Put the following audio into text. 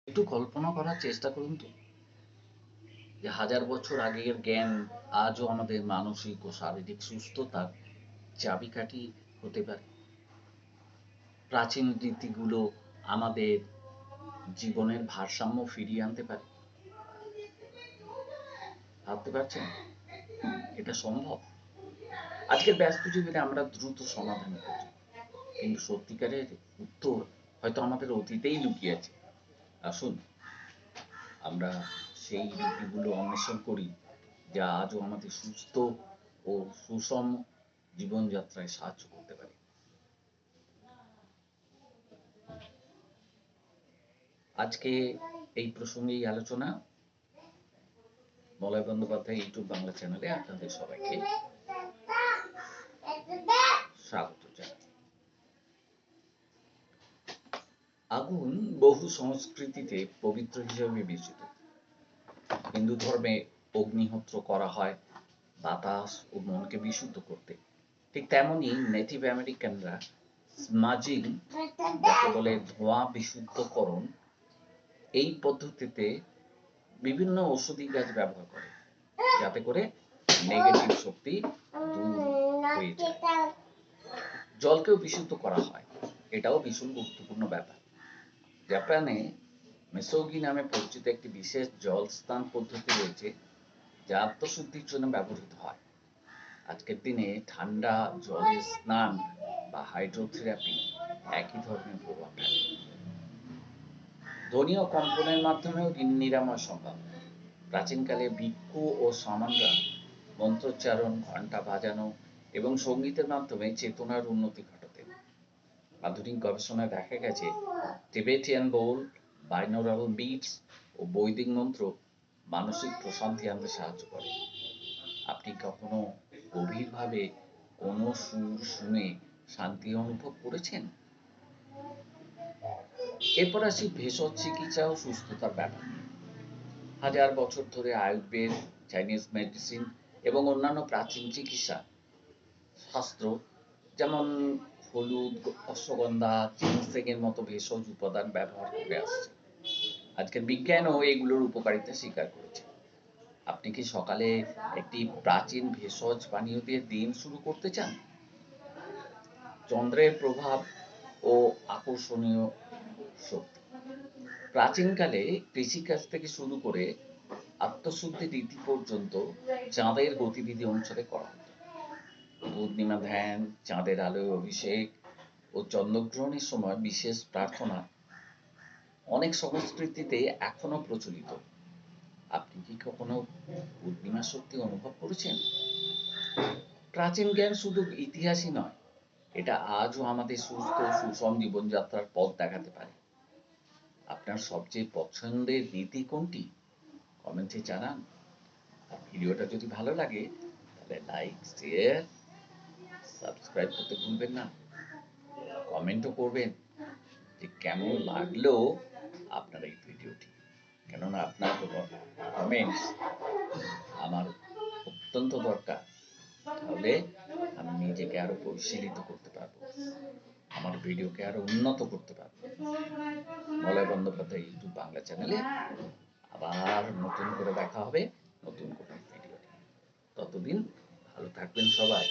একটু কল্পনা করার চেষ্টা করুন তো যে হাজার বছর আগের জ্ঞান আজও আমাদের মানসিক ও শারীরিক সুস্থতার চাবিকাঠি হতে পারে। প্রাচীন রীতিগুলো আমাদের জীবনের ভারসাম্য ফিরিয়ে আনতে পারে। ভাবতে পারছেন এটা সম্ভব? আজকের ব্যস্ত জীবনে আমরা দ্রুত সমাধান খুঁজি, কিন্তু সত্যিকারের উত্তর হয়তো আমাদের অতীতেই লুকিয়ে আছে। আসুন আমরা সেই রীতিগুলো অন্বেষণ করি যা আজও আমাদের সুস্থ ও সুষম জীবনযাত্রায় সাহায্য করতে পারে। আজকে এই প্রসঙ্গেই আলোচনা। মলয় বন্দ্যোপাধ্যায় ইউটিউব বাংলা চ্যানেলে আপনাদের সবাইকে স্বাগত জানাই। আগুন বহু সংস্কৃতিতে পবিত্র হিসেবে বিবেচিত। হিন্দু ধর্মে অগ্নিহোত্র করা হয় বাতাস ও মনকে বিশুদ্ধ করতে। ঠিক তেমনি নেটিভ আমেরিকানরা স্মাজিং, যাকে বলে ধোঁয়া বিশুদ্ধকরণ, এই পদ্ধতিতে বিভিন্ন ঔষধি গাছ ব্যবহার করে যাতে করে নেগেটিভ শক্তি দূর হয়ে যায়। জলকেও বিশুদ্ধ করা হয়, এটাও ভীষণ গুরুত্বপূর্ণ ব্যাপার। জাপানে মেসোগি নামে পরিচিত একটি বিশেষ জল স্নান পদ্ধতি রয়েছে যা আত্মশুদ্ধির জন্য ব্যবহৃত হয়। আজকের দিনে ঠান্ডা জলে স্নান বা হাইড্রোথেরাপি একই ধরনের প্রভাব ফেলে। ধ্বনি ও কম্পনের মাধ্যমেও নিরাময় সম্ভব। প্রাচীনকালে ভিক্ষু ও শামানরা মন্ত্রোচ্চারণ, ঘণ্টা বাজানো এবং সঙ্গীতের মাধ্যমে চেতনার উন্নতি ঘটাতেন। আধুনিক গবেষণায় দেখা গেছে টিবেটিয়ান বোল, বাইনোরাল বিটস ও বৈদিক মন্ত্র মানসিক প্রশান্তি আনতে সাহায্য করে। আপনি কখনো গভীরভাবে কোনো সুর শুনে শান্তি অনুভব করেছেন? এরপর আসি ভেষজ চিকিৎসা ও সুস্থতার ব্যাপার। হাজার বছর ধরে আয়ুর্বেদ, চাইনিজ মেডিসিন এবং অন্যান্য প্রাচীন চিকিৎসা শাস্ত্র, যেমন হলুদ, অশ্বগন্ধা, জিনসেংয়ের মতো ভেষজ উপাদান ব্যবহার করে আসছে। আজকের বিজ্ঞানও এগুলোর উপকারিতা স্বীকার করেছে। আপনি কি সকালে একটি প্রাচীন ভেষজ পানীয় দিয়ে দিন শুরু করতে চান? চন্দ্রের প্রভাব ও আকর্ষণীয় শক্তি। প্রাচীনকালে কৃষিকাজ থেকে শুরু করে আত্মশুদ্ধি রীতি পর্যন্ত চাঁদের গতিবিধি অনুসারে করা হতো। পূর্ণিমা ধ্যান, চাঁদের আলোয় অভিষেক ও চন্দ্রগ্রহণের সময় বিশেষ প্রার্থনা অনেক সংস্কৃতিতে এখনো প্রচলিত। আপনি কি কখনো পূর্ণিমা শক্তি অনুভব করেছেন? প্রাচীন জ্ঞান শুধু ইতিহাসই নয়, এটা আজও আমাদের সুস্থ সুষম জীবনযাত্রার পথ দেখাতে পারে। আপনার সবচেয়ে পছন্দের রীতি কোনটি? কমেন্টে জানান। আর ভিডিওটা যদি ভালো লাগে তাহলে লাইক, শেয়ার, সাবস্ক্রাইব করতে ভুলবেন না। কমেন্টও করবেন যে কেমন লাগলো আপনার এই ভিডিওটি। কেননা আপনার কমেন্টস আমার অত্যন্ত দরকার। তাহলে আমি নিজেকে আরো পরিশীলিত করতে পারবো, আমার ভিডিওকে আরো উন্নত করতে পারবো। মলয় বন্দ্যোপাধ্যায় ইউটিউব বাংলা চ্যানেলে আবার নতুন করে দেখা হবে নতুন কোনো ভিডিও। ততদিন ভালো থাকবেন সবাই।